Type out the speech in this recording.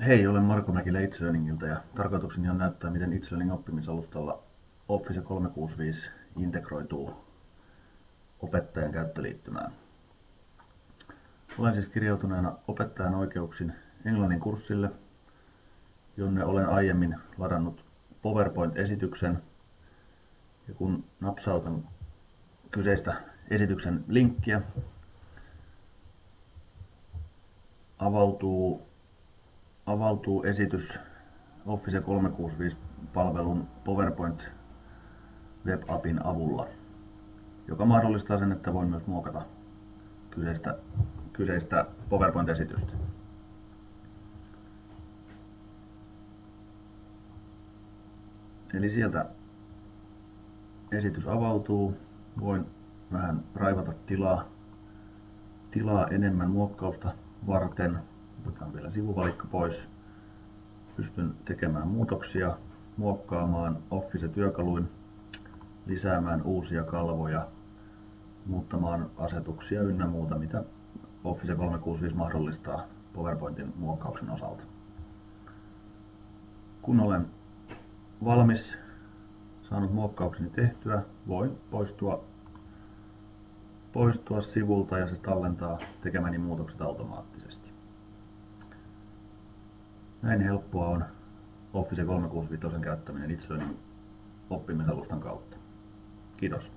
Hei, olen Marko Mäkilä itslearningilta ja tarkoitukseni on näyttää, miten itslearning oppimisalustalla Office 365 integroituu opettajan käyttöliittymään. Olen siis kirjautuneena opettajan oikeuksin englannin kurssille, jonne olen aiemmin ladannut PowerPoint-esityksen. Ja kun napsautan kyseistä esityksen linkkiä, avautuu esitys Office 365-palvelun PowerPoint web-appin avulla, joka mahdollistaa sen, että voin myös muokata kyseistä PowerPoint-esitystä. Eli sieltä esitys avautuu. Voin vähän raivata tilaa enemmän muokkausta varten. Otetaan vielä sivuvalikko pois. Pystyn tekemään muutoksia, muokkaamaan Office-työkaluin, lisäämään uusia kalvoja, muuttamaan asetuksia ynnä muuta, mitä Office 365 mahdollistaa PowerPointin muokkauksen osalta. Kun olen valmis, saanut muokkaukseni tehtyä, voin poistua sivulta ja se tallentaa tekemäni muutokset automaattisesti. Näin helppoa on Office 365 käyttäminen itslearning oppimisalustan kautta. Kiitos.